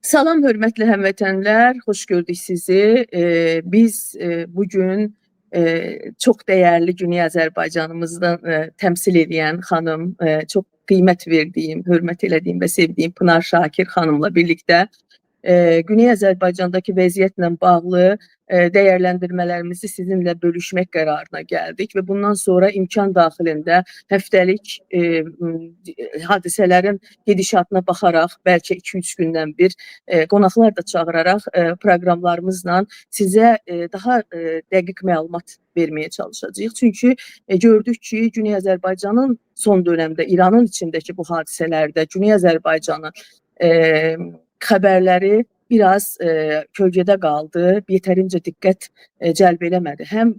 Salam, hörmətli həmvətənlər, xoş gördük sizi. Biz bugün çox dəyərli Güney Azərbaycanımızdan təmsil edən xanım, çox qiymət verdiyim, hörmət elədiyim və sevdiyim Pınar Şakir xanımla birlikdə Güney Azərbaycandakı vəziyyətlə bağlı dəyərləndirmələrimizi sizinlə bölüşmək qərarına gəldik və bundan sonra imkan daxilində həftəlik hadisələrin gedişatına baxaraq, bəlkə 2-3 gündən bir qonaqlar da çağıraraq proqramlarımızla sizə daha dəqiq məlumat verməyə çalışacağıq. Çünki gördük ki, Güney Azərbaycanın son dövrdə İranın içindəki bu hadisələrdə Güney Azərbaycanın xəbərləri biraz kölgədə qaldı, yetərincə diqqət cəlb eləmədi. Həm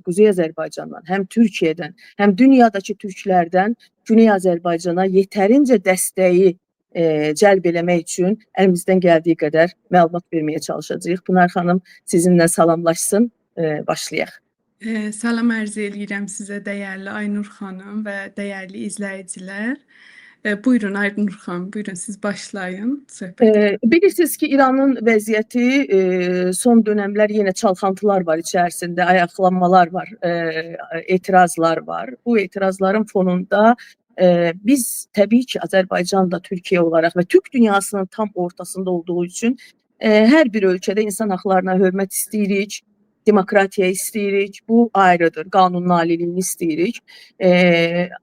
Quzey Azərbaycandan, həm Türkiyədən, həm dünyadakı türklərdən Güney Azərbaycana yetərincə dəstəyi cəlb eləmək üçün əlimizdən gəldiyi qədər məlumat verməyə çalışacağıq. Pınar xanım sizinlə salamlaşsın, başlayaq. Salam ərz edirəm sizə dəyərli Aynur xanım və dəyərli izləyicilər. Buyurun Aynur xanım, buyurun siz başlayın söhbətə. Bilirsiniz ki, İranın vəziyyəti son dönəmlər yenə çalxantılar var içərisində, ayaqlanmalar var, etirazlar var. Bu etirazların fonunda biz təbii ki, Azərbaycan'da Türkiye olaraq və Türk dünyasının tam ortasında olduğu üçün hər bir ölkədə insan haqlarına hörmət istəyirik, demokratiya istəyirik, bu ayrıdır, qanunaliliyini istəyirik.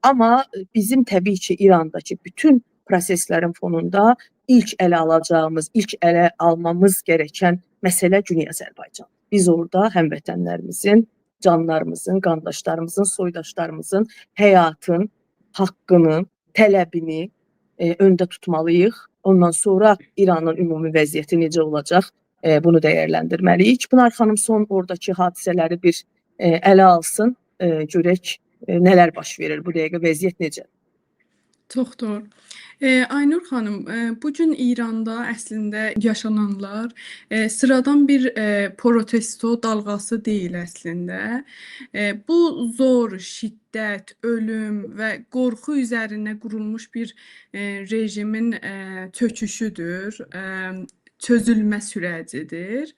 Amma bizim təbii ki, İrandakı bütün proseslərin fonunda ilk ələ alacağımız, ilk ələ almamız gərəkən məsələ Güney Azərbaycan. Biz orada həmvətənlərimizin, canlarımızın, qardaşlarımızın, soydaşlarımızın həyatın, haqqını, tələbini öndə tutmalıyıq. Ondan sonra İranın ümumi vəziyyəti necə olacaq? Bunu dəyərləndirməliyik. Pınar xanım son oradakı hadisələri bir ələ alsın, görək nələr baş verir, bu dəqiqə vəziyyət necə? Çox doğru. Aynur xanım, bugün İranda əslində yaşananlar sıradan bir protesto dalğası deyil əslində. Bu zor, şiddət, ölüm və qorxu üzərinə qurulmuş bir rejimin çöküşüdür, çözülmə sürəcidir.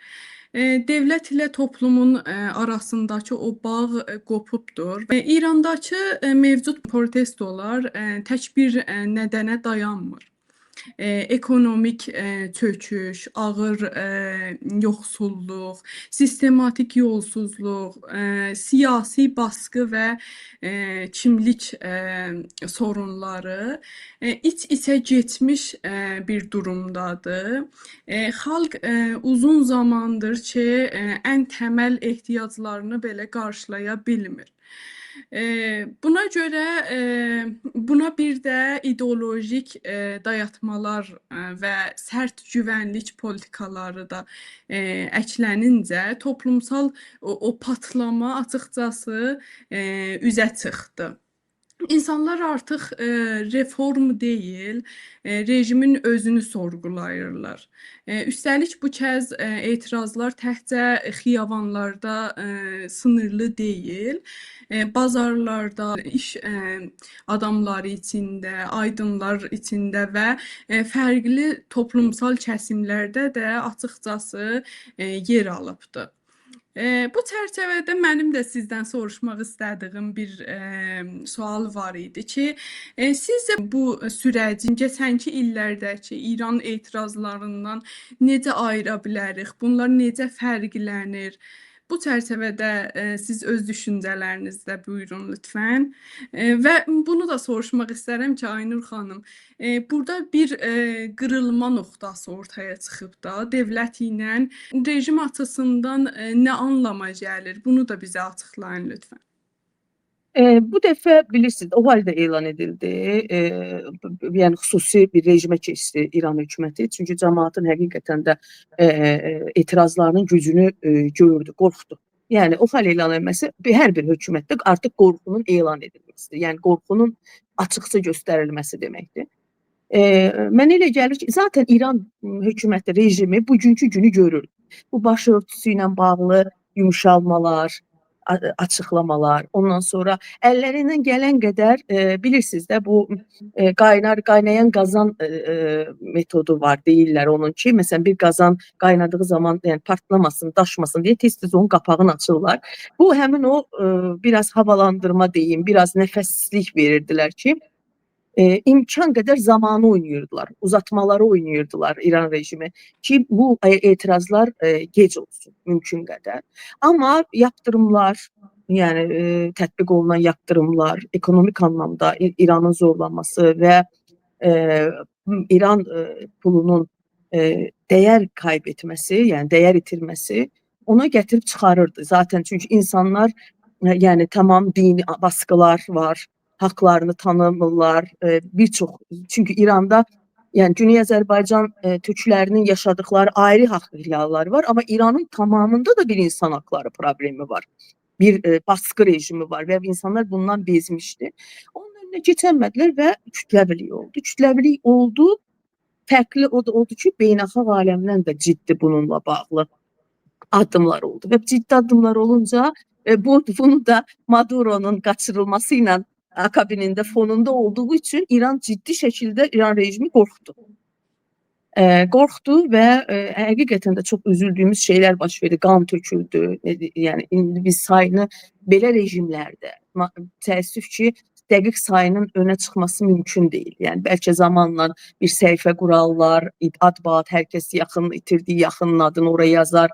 Dövlət ilə toplumun arasındakı o bağ qopubdur. İrandakı mevcud protestolar tək bir nədənə dayanmır. Ekonomik çöküş, ağır yoxsulluq, sistematik yolsuzluq, siyasi baskı və kimlik sorunları iç-içə geçmiş bir durumdadır. Xalq uzun zamandır ki, ən təməl ehtiyaclarını belə qarşılaya bilmir. Buna görə buna bir də ideolojik dayatmalar və sərt güvənlik politikaları da əklənincə toplumsal o patlama açıqcası üzə çıxdı. İnsanlar artıq reform deyil, rejimin özünü sorğulayırlar. Üstəlik bu kəz etirazlar təkcə xiyabanlarda sınırlı deyil, bazarlarda, iş adamları içində, aydınlar içində və fərqli toplumsal kəsimlərdə də açıqcası yer alıbdı. Bu çərçivədə mənim də sizdən soruşmaq istədiyim bir sual var idi ki, sizcə bu sürəcin keçənki illərdəki İran etirazlarından necə ayıra bilərik? Bunlar necə fərqlənir? Bu çərçivədə siz öz düşüncələrinizdə buyurun lütfən. Və bunu da soruşmaq istərəm ki, Aynur xanım, burada bir qırılma nöqtəsi ortaya çıxıb da, dövlət ilə rejim açısından nə anlama gəlir? Bunu da bizə açıqlayın lütfən. Bu dəfə bilirsiniz, o halda elan edildi. Yəni xüsusi bir rejimə keçdi İran hökuməti. Çünki cəmaatın həqiqətən də etirazlarının gücünü gördü, qorxdu. Yəni o hal elan edilməsi hər bir hökumətdə artıq qorxunun elan edilməsidir. Yəni qorxunun açıqca göstərilməsi deməkdir. Mənə elə gəlir ki, zaten İran hökuməti, rejimi bugünkü günü görür. Bu başörtüsü ilə bağlı yumuşalmalar, açıqlamalar, ondan sonra əllərindən gələn qədər bilirsiniz də bu qaynayan qazan metodu var deyirlər onun ki, məsələn bir qazan qaynadığı zaman yəni partlamasın, daşmasın deyə tez-tez onun qapağını açırlar. Bu həmin o biraz havalandırma deyim, biraz nəfəslik verirdilər ki, imkan qədər zamanı oynayırdılar, uzatmaları oynayırdılar İran rejimi ki, bu etirazlar gec olsun mümkün qədər. Amma yaptırımlar, yəni tətbiq olunan yaptırımlar, ekonomik anlamda İranın zorlanması və İran pulunun dəyər kaybetməsi, yəni dəyər itirməsi ona gətirib çıxarırdı. Zaten çünki insanlar yəni tamam dini baskılar var, haqlarını tanımırlar. Bir çox çünki İranda yəni Güney Azərbaycan türklərinin yaşadıkları ayrı haqq ihlalları var, amma İranın tamamında da bir insan haqları problemi var. Bir baskı rejimi var və insanlar bundan bezmişdi. Onun önünə keçəmədilər və kütləvilik oldu. Kütləvilik oldu. Fərqli odur ki, beynəlxalq aləmdən də ciddi bununla bağlı addımlar oldu və ciddi addımlar olunca bunu da Maduro'nun qaçırılması ilə akabinində fonunda olduğu üçün İran ciddi şəkildə İran rejimi qorxdu. Qorxdu və həqiqətən də çox üzüldüyümüz şeylər baş verdi, qan töküldü. Yəni indi biz sayını belə rejimlərdə təəssüf ki, dəqiq sayının önə çıxması mümkün deyil. Yəni bəlkə zamanla bir səhifə qurarlar, ad-bad hər kəs itirdiyi yaxının adını oraya yazar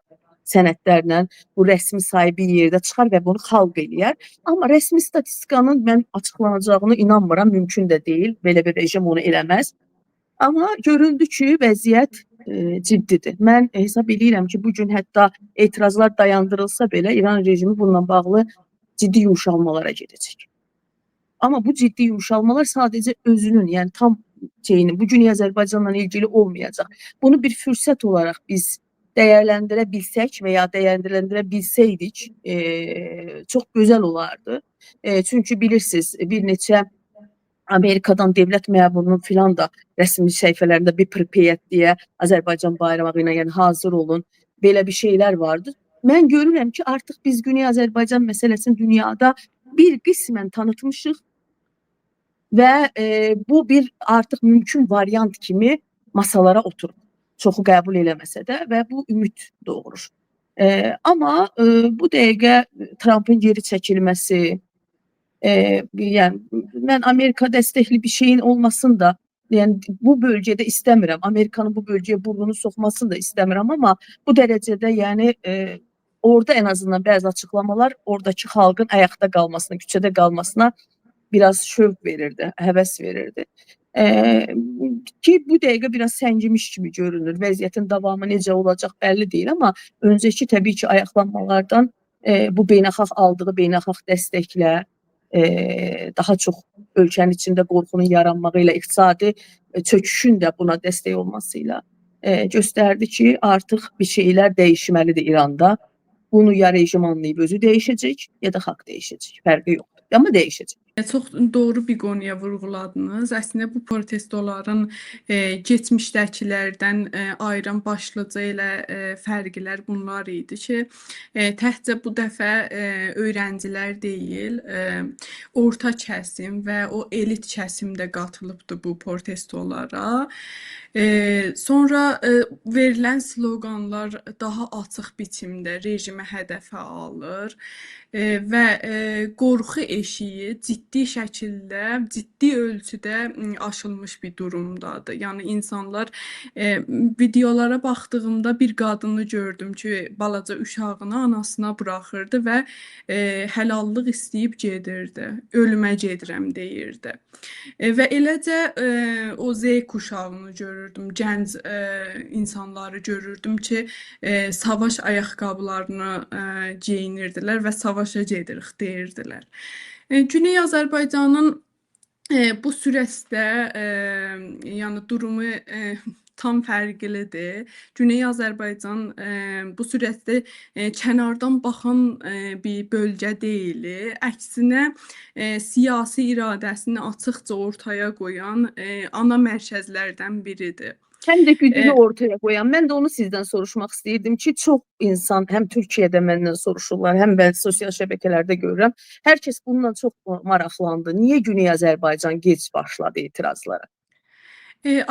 sənədlərlə. Bu rəsmi sayı bir yerdə çıxar və bunu xalq eləyər. Amma rəsmi statistikanın mən açıqlanacağını inanmıram, mümkün də deyil. Belə bir rejim onu eləməz. Amma göründü ki, vəziyyət ciddidir. Mən hesab edirəm ki, bu gün hətta etirazlar dayandırılsa belə İran rejimi bununla bağlı ciddi yumşalmalara gedəcək. Amma bu ciddi yumşalmalar sadəcə özünün, yəni tam bu Güney Azərbaycanla ilgili olmayacaq. Bunu bir fürsət olaraq biz dəyərləndirə bilsək və ya dəyərləndirə bilsəydik çox gözəl olardı. Çünki bilirsiniz, bir neçə Amerikadan devlət məmurunun filan da rəsmi səhifələrində bir pripeyət deyə Azərbaycan bayrağı ilə yəni hazır olun, belə bir şeylər vardı. Mən görürəm ki, artıq biz Güney Azərbaycan məsələsini dünyada bir qismən tanıtmışıq və bu bir artıq mümkün variant kimi masalara oturur. Çoxu qəbul eləməsə də və bu ümid doğurur. Amma bu dəqiqə Trump'ın geri çəkilməsi, yəni mən Amerika dəstəkli bir şeyin olmasını da yəni bu bölgədə istəmirəm. Amerikanın bu bölgəyə burnunu soxmasını da istəmirəm, amma bu dərəcədə yəni orada en azından bəzi açıqlamalar oradakı xalqın ayaqda qalmasına, küçədə qalmasına biraz şövq verirdi, həvəs verirdi. Ki bu dəqiqə biraz səngimiş kimi görünür. Vəziyyətin davamı necə olacaq bəlli deyil, amma öncəki təbii ki ayaqlanmalardan bu beynəlxalq aldığı beynəlxalq dəstəklə daha çox ölkənin içində qorxunun yaranmağı ilə, iqtisadi çöküşün də buna dəstək olması ilə göstərdi ki, artıq bir şeylər dəyişməlidir İranda. Bunu ya rejim anlayıb özü dəyişəcək, ya da xalq dəyişəcək. Fərqi yoxdur. Amma dəyişəcək. Çox doğru bir qonuya vurğuladınız. Əslində bu protestoların keçmişdəkilərdən ayıran başlıca elə fərqlər bunlar idi ki, təkcə bu dəfə öyrəncilər deyil, orta kəsim və o elit kəsim də qatılıbdı bu protestolara. Sonra verilən sloqanlar daha açıq biçimdə rejimə hədəfə alır və qorxu eşiyi ciddi şəkildə, ciddi ölçüdə aşılmış bir durumdadır. Yəni insanlar videolara baxdığımda bir qadını gördüm ki, balaca uşağını anasına buraxırdı və həlallıq istəyib gedirdi. Ölümə gedirəm deyirdi. Və eləcə o Z kuşağını görürdüm, gənc insanları görürdüm ki, savaş ayaqqabılarını geyinirdilər və savaşa gedirik deyirdilər. Güney Azərbaycanın bu süreçdə yəni durumu tam fərqlidir. Güney Azərbaycan bu süreçdə kənardan baxan bir bölgə deyil. Əksinə siyasi iradəsini açıqca ortaya qoyan ana mərkəzlərdən biridir. Həm də gücünü E, ortaya qoyan. Mən də onu sizdən soruşmaq istəyirdim ki, çox insan həm Türkiyədə məndən soruşurlar, həm də sosial şəbəkələrdə görürəm. Hər kəs bununla çox maraqlandı. Niyə Güney Azərbaycan gec başladı etirazlara?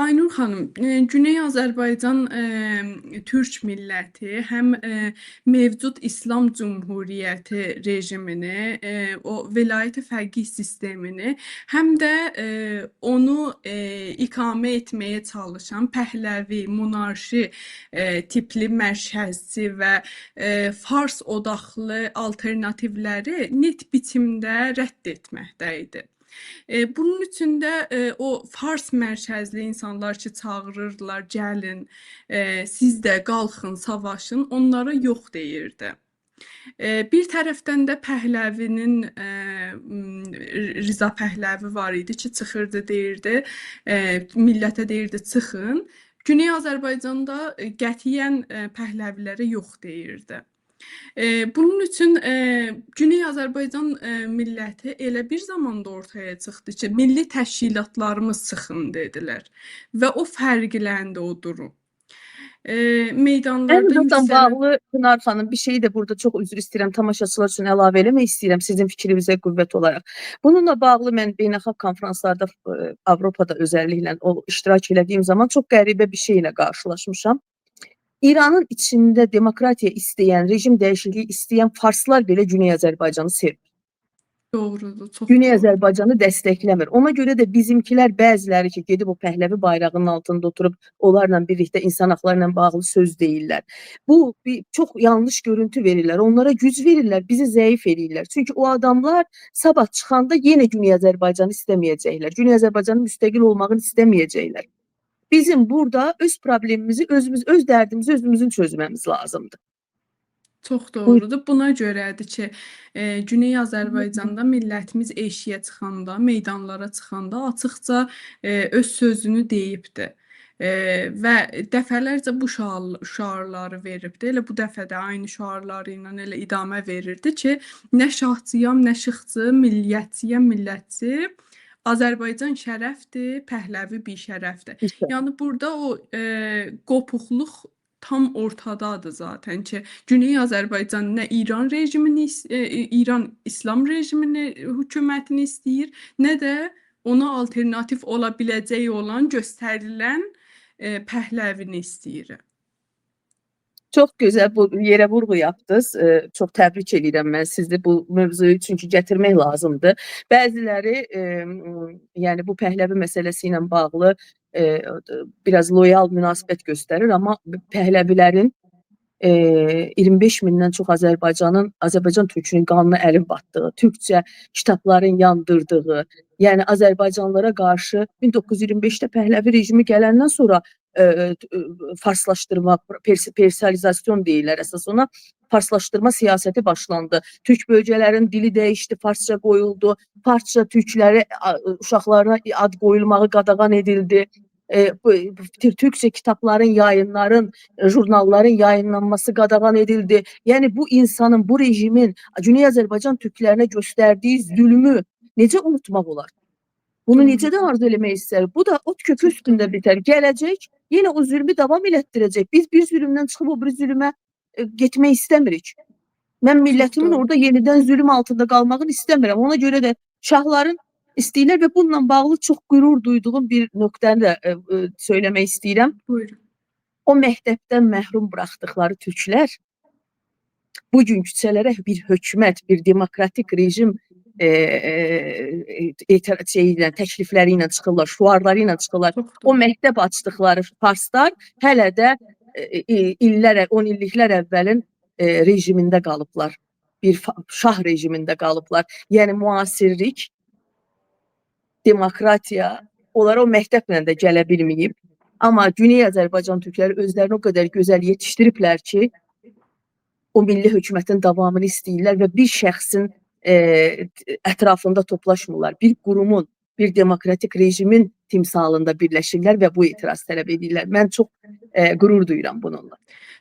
Aynur xanım, Güney Azərbaycan türk milləti həm mövcud İslam Cümhuriyyəti rejimini, o vilayət fəqih sistemini, həm də onu ikamə etməyə çalışan Pəhləvi, monarşi tipli mərkəzçi və fars odaqlı alternativləri net biçimdə rədd etməkdə idi. Bunun üçün də o fars mərkəzli insanlar ki, çağırırdılar, gəlin, siz də qalxın, savaşın, onlara yox deyirdi. Bir tərəfdən də Pəhləvinin Rza Pəhləvi var idi ki, çıxırdı deyirdi, millətə deyirdi çıxın. Güney Azərbaycanda qətiyyən Pəhləvilərə yox deyirdi. Bunun üçün Güney Azərbaycan milləti elə bir zamanda ortaya çıxdı ki, milli təşkilatlarımız çıxın dedilər və o fərqləndi o durum. Meydanlarda Əndoqla yüksələn bağlı Pınar xanım bir şeyi də burada çox üzr istəyirəm, tamaşaçılar üçün əlavə eləmək istəyirəm sizin fikrinizə qüvvət olaraq. Bununla bağlı mən beynəlxalq konfranslarda Avropada özəlliklə o iştirak elədiyim zaman çox qəribə bir şeylə qarşılaşmışam. İranın içində demokratiya istəyən, rejim dəyişikliyi istəyən farslar belə Güney Azərbaycanı sevmir. doğrudur, çox Güney doğrudur. Azərbaycanı dəstəkləmir. Ona görə də bizimkilər bəziləri ki, gedib o Pəhləvi bayrağının altında oturub onlarla birlikdə insan haqları ilə bağlı söz deyirlər. Bu çox yanlış görüntü verirlər. Onlara güc verirlər, bizi zəif eləyirlər. Çünki o adamlar sabah çıxanda yenə Güney Azərbaycanı istəməyəcəklər. Güney Azərbaycanın müstəqil olmağını istəməyəcəklər. Bizim burada öz problemimizi özümüz, öz dərdimizi özümüzün çözməmiz lazımdır. Çox Buyurun. doğrudur. Buna görədir ki, Güney Azərbaycanda millətimiz eşiyə çıxanda, meydanlara çıxanda açıqca öz sözünü deyibdi. Və dəfələrcə bu şüarları veribdi. Elə bu dəfə də aynı şüarları ilə elə idamə verirdi ki, nə şahçıyam, nə şıxçı, milliyyətçiyəm, millətçi. Azərbaycan şərəfdir, Pəhləvi bir şərəfdir. İşte. Yəni burada o qopuqluq tam ortadadır zaten ki, Güney Azərbaycan nə İran rejimini, İran İslam rejimini, hökumətini istəyir, nə də ona alternativ ola biləcəyi olan göstərilən Pəhləvini istəyir. Çox gözəl bu yerə vurğu yapdınız. Çox təbrik edirəm mən sizi bu mövzuyu çünki gətirmək lazımdır. Bəziləri yəni bu Pəhləvi məsələsi ilə bağlı biraz loyal münasibət göstərir, amma Pəhləvilərin 25 mindən çox Azərbaycan türkünün qanına əlin batdığı, türkcə kitabların yandırdığı, yəni Azərbaycanlılara qarşı 1925-də Pəhləvi rejimi gələndən sonra farslaşdırma, persiyalizasyon deyirlər əsas ona, farslaşdırma siyasəti başlandı. Türk bölgələrin dili dəyişdi, farsça qoyuldu, farsça türkləri uşaqlarına ad qoyulmağı qadağan edildi. Türkçə kitabların, yayınların, jurnalların yayınlanması qadağan edildi. Yəni bu insanın, bu rejimin Güney Azərbaycan türklərinə göstərdiyi zülmü necə unutmaq olar? Bunu necə də arzu eləmək istər? Bu da ot kökü üstündə bitər. Gələcək, yenə o zülmü davam elətdirəcək. Biz bir zülmdən çıxıb o bir zülmə getmək istəmirik. Mən millətimin orada yenidən zülm altında qalmağını istəmirəm. Ona görə də şahların istəyirlər və bununla bağlı çox qürur duyduğum bir nöqtəni də söyləmək istəyirəm. Buyurun. O məktəbdən məhrum buraxdıqları türklər bugün küçələrə bir hökumət, bir demokratik rejim təklifləri ilə çıxırlar, şüarları ilə çıxırlar. O məktəb açdıqları farslar hələ də illər, 10 illiklər əvvəlin rejimində qalıblar. Bir şah rejimində qalıblar. Yəni müasirlik, demokratiya onlara o məktəblə də gələ bilməyib. Amma Güney Azərbaycan türkləri özlərini o qədər gözəl yetişdiriblər ki, o milli hökumətin davamını istəyirlər və bir şəxsin ətrafında toplaşmırlar. Bir qurumun, bir demokratik rejimin timsalında birləşirlər və bu etiraz tələb edirlər. Mən çox qürur duyuram bununla.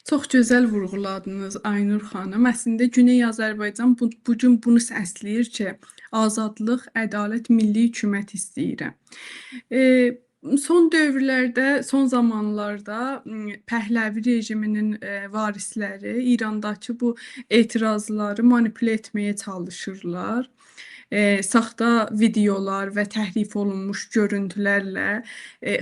Çox gözəl vurğuladınız Aynur xanım. Əslində Güney Azərbaycan bu gün bunu səsləyir ki, azadlıq, ədalət, milli hökumət istəyirəm. son dövrlərdə, son zamanlarda Pəhləvi rejiminin varisləri İrandakı bu etirazları manipulə etməyə çalışırlar. Saxta videolar və təhrif olunmuş görüntülərlə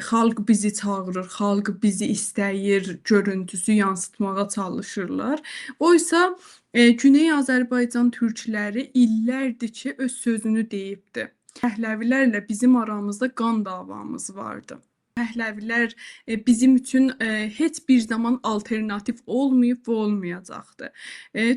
xalq bizi çağırır, xalq bizi istəyir görüntüsü yansıtmağa çalışırlar. Oysa Güney Azərbaycan türkləri illərdir ki, öz sözünü deyibdi. Pəhləvilərlə bizim aramızda qan davamız vardı. Pəhləvilər bizim üçün heç bir zaman alternativ olmayıb və olmayacaqdı.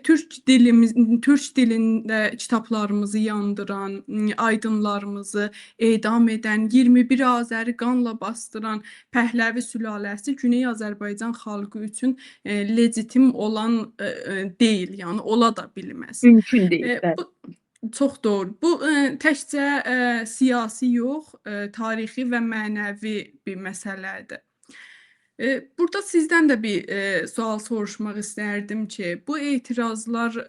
Türk dilində kitablarımızı yandıran, aydınlarımızı edam edən, 21 Azəri qanla bastıran Pəhləvi sülaləsi Güney Azərbaycan xalqı üçün legitim olan deyil, yəni ola da bilməz. Mümkün deyil, bəli. Bu çox doğru. Bu təkcə siyasi yox, tarixi və mənəvi bir məsələdir. Burada sizdən də bir sual soruşmaq istərdim ki, bu etirazlar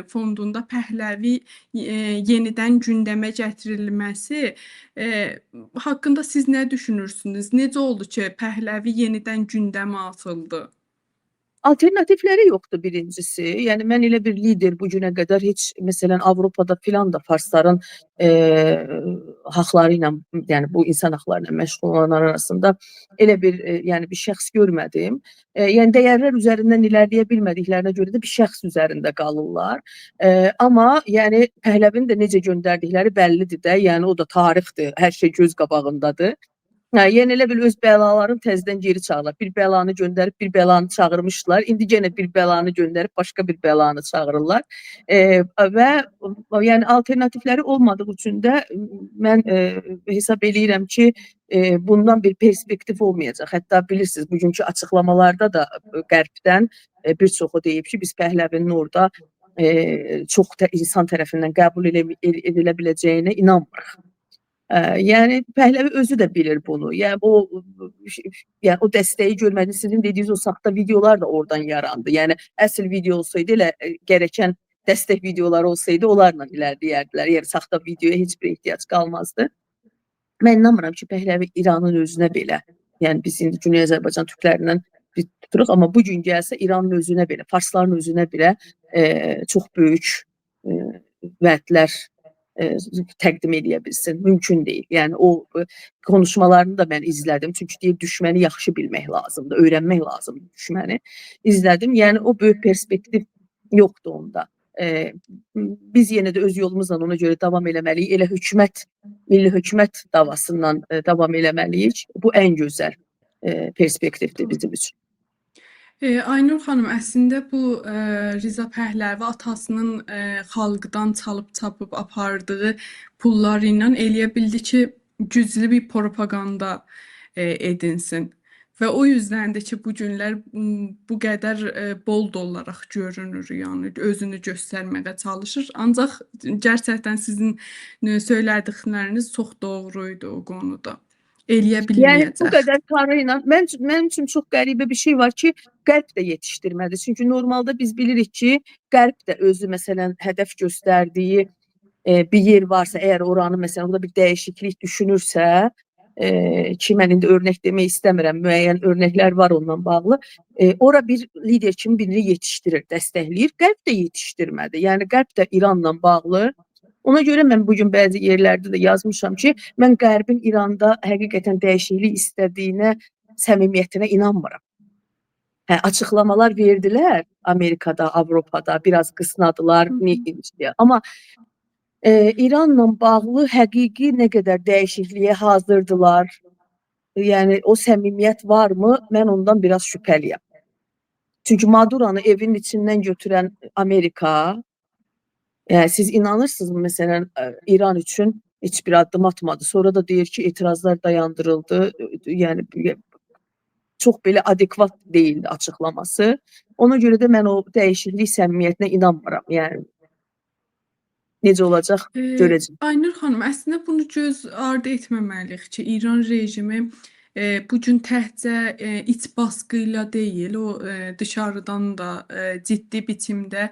fondunda Pəhləvi yenidən gündəmə gətirilməsi haqqında siz nə düşünürsünüz? Necə oldu ki, Pəhləvi yenidən gündəmə atıldı? Alternativləri yoxdur birincisi. Yəni mən elə bir lider bu günə qədər heç məsələn Avropada filan da farsların haqları ilə, yəni bu insan haqları ilə məşğul olanlar arasında elə bir yəni bir şəxs görmədim. Yəni dəyərlər üzərindən irəliləyə bilmədiklərinə görə də bir şəxs üzərində qalırlar. Amma yəni Pəhləvini də necə göndərdikləri bəllidir də. Yəni o da tarixdir. Hər şey göz qabağındadır. Yəni elə bil öz bəlalarını təzədən geri çağırırlar. Bir bəlanı göndərib bir bəlanı çağırmışdılar. İndi yenə bir bəlanı göndərib başqa bir bəlanı çağırırlar. Və yəni alternativləri olmadığı üçün də mən hesab eləyirəm ki, bundan bir perspektiv olmayacaq. Hətta bilirsiniz, bugünkü açıqlamalarda da Qərbdən bir çoxu deyib ki, biz Pəhləvinin orada çox insan tərəfindən qəbul edilə biləcəyinə inanmırıq. Yəni Pəhləvi özü də bilir bunu. Yəni o dəstəyi görmədi. Sizin dediyiniz o saxta videolar da oradan yarandı. Yəni əsl video olsaydı elə gərəkən dəstək videoları olsaydı onlarla ilərləyərdilər. Yəni saxta videoya heç bir ehtiyac qalmazdı. Mən inanmıram ki, Pəhləvi İranın özünə belə, yəni biz indi Güney Azərbaycan türklərindən bir tuturuq, amma bu gün gəlsə İranın özünə belə, farsların özünə belə çox böyük vədlər təqdim edə bilsin. Mümkün deyil. Yəni o konuşmalarını da mən izlədim. Çünki deyir düşməni yaxşı bilmək lazımdır, öyrənmək lazımdır düşməni. İzlədim. Yəni o böyük perspektiv yoxdur onda. Biz yenə də öz yolumuzla ona görə davam eləməliyik. Elə milli hökumət davasından davam eləməliyik. Bu ən gözəl perspektivdir bizim üçün. Aynur xanım, əslində bu Riza Pəhləvi atasının xalqdan çalıb-çapıb apardığı pulları ilə eləyə bildi ki, güclü bir propaganda edinsin. Və o yüzdən də ki, bu günlər bu qədər bold olaraq görünür, yəni özünü göstərməyə çalışır. Ancaq gerçəkdən sizin söylədikləriniz çox doğruydu o konuda. Eləyə Yəni bilməyəcək. bu qədər para ilə mənim üçün çox qəribə bir şey var ki, Qərb də yetişdirmədi. Çünki normalda biz bilirik ki, Qərb də özü məsələn hədəf göstərdiyi bir yer varsa, əgər oranı məsələn orada bir dəyişiklik düşünürsə, ki mən indi örnək demək istəmirəm, müəyyən örnəklər var onunla bağlı. Ora bir lider kimi birini yetişdirir, dəstəkləyir. Qərb də yetişdirmədi. Yəni Qərb də İranla bağlı. Ona görə mən bugün bəzi yerlərdə də yazmışam ki, mən Qərbin İranda həqiqətən dəyişiklik istədiyinə, səmimiyyətinə inanmıram. Açıqlamalar verdilər Amerikada, Avropada, biraz qısnadılar, amma İranla bağlı həqiqi nə qədər dəyişikliyə hazırdılar, yəni o səmimiyyət varmı, mən ondan biraz şübhəliyəm. Çünki Maduranı evin içindən götürən Amerika, yəni siz inanırsınızmı məsələn İran üçün heç bir addım atmadı. Sonra da deyir ki, etirazlar dayandırıldı. Yəni çox belə adekvat deyildi açıqlaması. Ona görə də mən o dəyişiklik səmimiyyətinə inanmıram. Yəni necə olacaq görəcəyik. Aynur xanım, əslində bunu göz ardı etməməliyik ki, İran rejimi bu gün təkcə iç baskı ilə deyil, o dışarıdan da ciddi biçimdə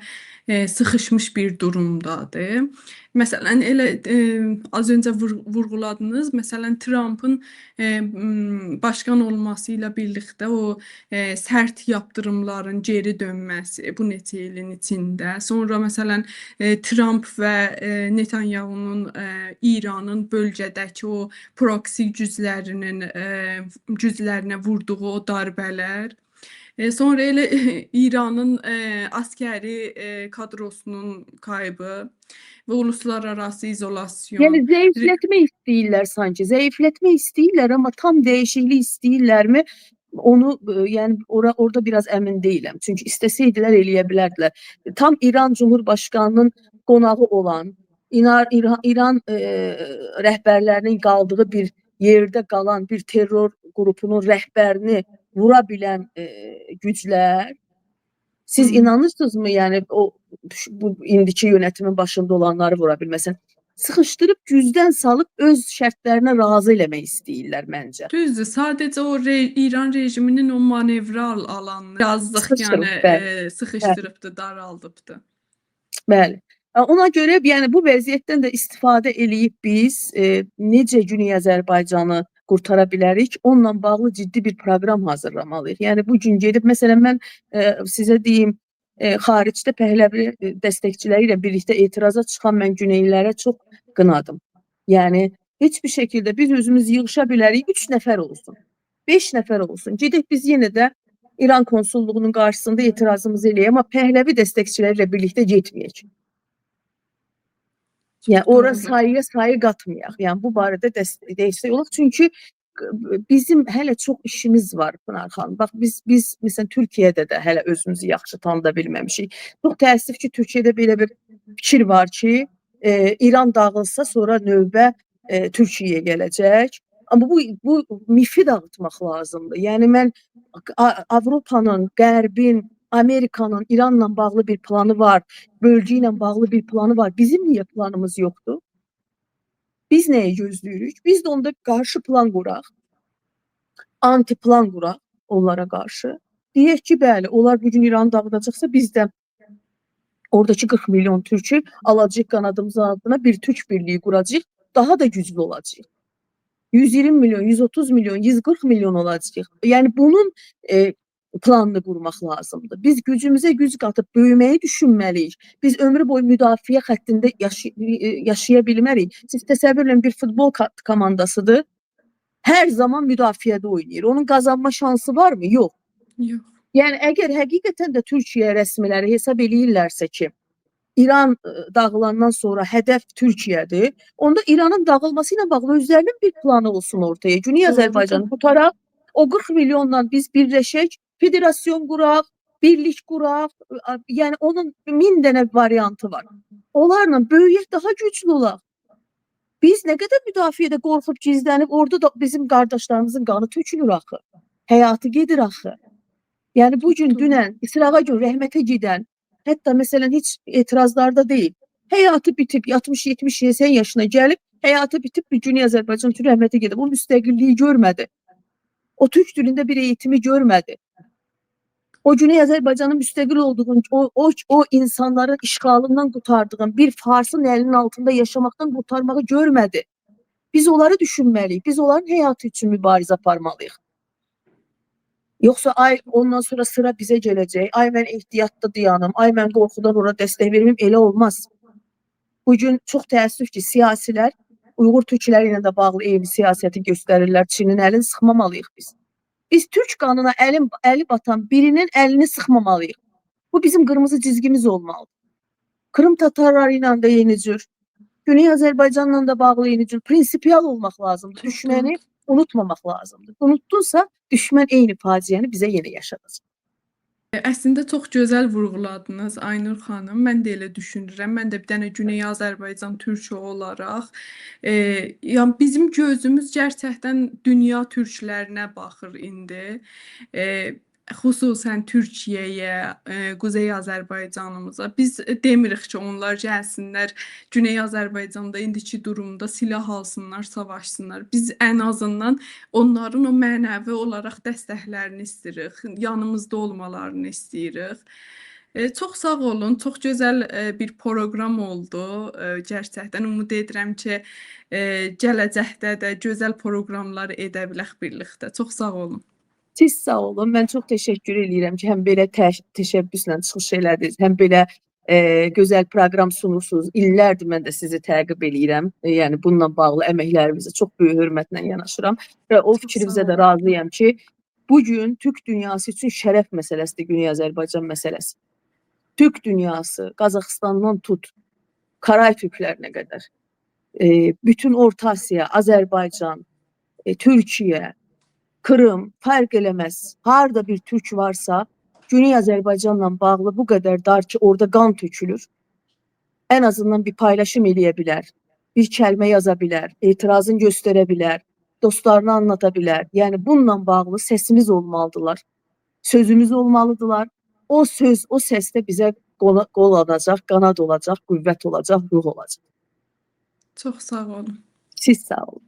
sıxışmış bir durumdadır. Məsələn, elə az öncə vurğuladınız. Məsələn, Trumpın başqan olması ilə birlikdə o sərt yaptırımların geri dönməsi bu neçə ilin içində. Sonra məsələn, Trump və Netanyahunun İranın bölgədəki o proksi güclərinə vurduğu o darbələr. Sonra elə İranın askeri kadrosunun kaybı və uluslararası izolasyon. Yəni zəiflətmək istəyirlər sanki. Zəiflətmək istəyirlər, amma tam dəyişiklik istəyirlərmi? Onu yəni orada biraz əmin deyiləm. Çünki istəsəydilər eləyə bilərdilər. Tam İran Cumhurbaşqanının qonağı olan, İran rəhbərlərinin qaldığı bir yerdə qalan bir terror qrupunun rəhbərini vura bilən güclər. Siz inanırsınızmı, yəni bu indiki yönətimin başında olanları vura bilməsən? Sıxışdırıb gücdən salıb öz şərtlərinə razı eləmək istəyirlər məncə. Düzdür, sadəcə o İran rejiminin o manevral alanını yazdıq, yəni sıxışdırıbdı, daraldıbdı. Bəli. Ona görə yəni bu vəziyyətdən də istifadə eləyib biz necə Güney Azərbaycanı qurtara bilərik, onunla bağlı ciddi bir proqram hazırlamalıyıq. Yəni bu gün gedib, məsələn, mən sizə deyim, xaricdə Pəhləvi dəstəkçiləri ilə birlikdə etiraza çıxan mən Güneylilərə çox qınadım. Yəni heç bir şəkildə biz özümüz yığışa bilərik, 3 nəfər olsun, 5 nəfər olsun. Gedək biz yenə də İran konsulluğunun qarşısında etirazımızı eləyək, amma Pəhləvi dəstəkçiləri ilə birlikdə getməyək. Yəni ora sayı qatmayaq. Yəni bu barədə dəstək olaq. Çünki bizim hələ çox işimiz var Pınar xanım. Bax biz məsələn Türkiyədə də hələ özümüzü yaxşı tanıda bilməmişik. Çox təəssüf ki, Türkiyədə belə bir fikir var ki, İran dağılsa sonra növbə Türkiyəyə gələcək. Amma bu mifi dağıtmaq lazımdır. Yəni mən Avropanın, Qərbin, Amerikanın İranla bağlı bir planı var, bölgə ilə bağlı bir planı var. Bizim niyə planımız yoxdur? Biz nəyi gözləyirik? Biz də onda qarşı plan quraq, anti plan quraq onlara qarşı. Deyək ki, bəli, onlar bugün İranı dağıdacaqsa biz də oradakı 40 milyon türkü alacaq qanadımız altına bir Türk birliyi quracaq, daha da güclü olacaq. 120 milyon, 130 milyon, 140 milyon olacaq. Yəni bunun planını qurmaq lazımdır. Biz gücümüzə güc qatıb böyüməyi düşünməliyik. Biz ömrü boyu müdafiə xəttində yaşaya bilmərik. Siz təsəvvür edin, bir futbol komandasıdır. Hər zaman müdafiədə oynayır. Onun qazanma şansı varmı? Yox. Yox. Yəni əgər həqiqətən də Türkiyə rəsmiləri hesab eləyirlərsə ki, İran dağılandan sonra hədəf Türkiyədir, onda İranın dağılması ilə bağlı özlərinin bir planı olsun ortaya. Güney Azərbaycanı tutaraq, o 40 milyonla biz birləşək, federasyon quraq, birlik quraq, yəni onun 1000 dənə variantı var. Onlarla böyüyək, daha güclü olaq. Biz nə qədər müdafiədə qorxub gizlənib, orada da bizim qardaşlarımızın qanı tökülür axı. Həyatı gedir axı. Yəni bugün, dünən, İsrağa gün rəhmətə gedən, hətta məsələn heç etirazlarda deyil. Həyatı bitib, 60-70-80 yaşına gəlib, həyatı bitib bir Güney Azərbaycan üçün rəhmətə gedib. O müstəqilliyi görmədi. O Türk dilində bir eğitimi görmədi. O Güney Azərbaycanın müstəqil olduğun, o insanların işğalından qurtardığın bir Farsın əlinin altında yaşamaqdan qurtarmağı görmədi. Biz onları düşünməliyik. Biz onların həyatı üçün mübarizə aparmalıyıq. Yoxsa ay ondan sonra sıra bizə gələcək, ay mən ehtiyatda dayanım, ay mən qorxudan ora dəstək verməyim, elə olmaz. Bugün çox təəssüf ki, siyasilər Uyğur türkləri ilə də bağlı eyni siyasəti göstərirlər. Çinin əlini sıxmamalıyıq biz. Biz türk qanına əli batan birinin əlini sıxmamalıyıq. Bu bizim qırmızı cizgimiz olmalıdır. Krım tatarları ilə də eyni cür, Güney Azərbaycanla da bağlı eyni cür prinsipial olmaq lazımdır. Düşməni unutmamaq lazımdır. Unutdunsa düşmən eyni faciəni bizə yenə yaşadacaq. Əslində çox gözəl vurğuladınız Aynur xanım. Mən də elə düşünürəm. Mən də bir dənə Güney Azərbaycan türkü olaraq, yəni bizim gözümüz gerçəkdən dünya türklərinə baxır indi. Xüsusən Türkiyəyə, Quzey Azərbaycanımıza. Biz demirik ki, onlar gəlsinlər Güney Azərbaycanda indiki durumda silah alsınlar, savaşsınlar. Biz ən azından onların o mənəvi olaraq dəstəklərini istəyirik, yanımızda olmalarını istəyirik. Çox sağ olun. Çox gözəl, bir proqram oldu. Gerçəkdən ümid edirəm ki, gələcəkdə də gözəl proqramlar edə bilək birlikdə. Çox sağ olun. Siz sağ olun. Mən çox təşəkkür eləyirəm ki, həm belə təşəbbüslə çıxış elədiniz, həm belə gözəl proqram sunursunuz. İllərdir mən də sizi təqib eləyirəm. Yəni bununla bağlı əməklərinizə çox böyük hörmətlə yanaşıram və o Çox sağ fikrinizə də olun. razıyam ki, bu gün Türk dünyası üçün şərəf məsələsidir, Güney Azərbaycan məsələsi. Türk dünyası Qazaxıstandan tut, Karay türklərinə qədər, bütün Orta Asiya, Azərbaycan, Türkiyə, Kırım, fərq eləməz. Harda bir türk varsa, Güney Azərbaycanla bağlı bu qədər dar ki, orada qan tökülür. Ən azından bir paylaşım eləyə bilər, bir kəlmə yaza bilər, etirazını göstərə bilər, dostlarına anlata bilər. Yəni bununla bağlı səsimiz olmalıdırlar, sözümüz olmalıdırlar. O söz, o səsdə bizə qol olacaq, qanad olacaq, qüvvət olacaq, ruh olacaq. Çox sağ olun. Siz sağ olun.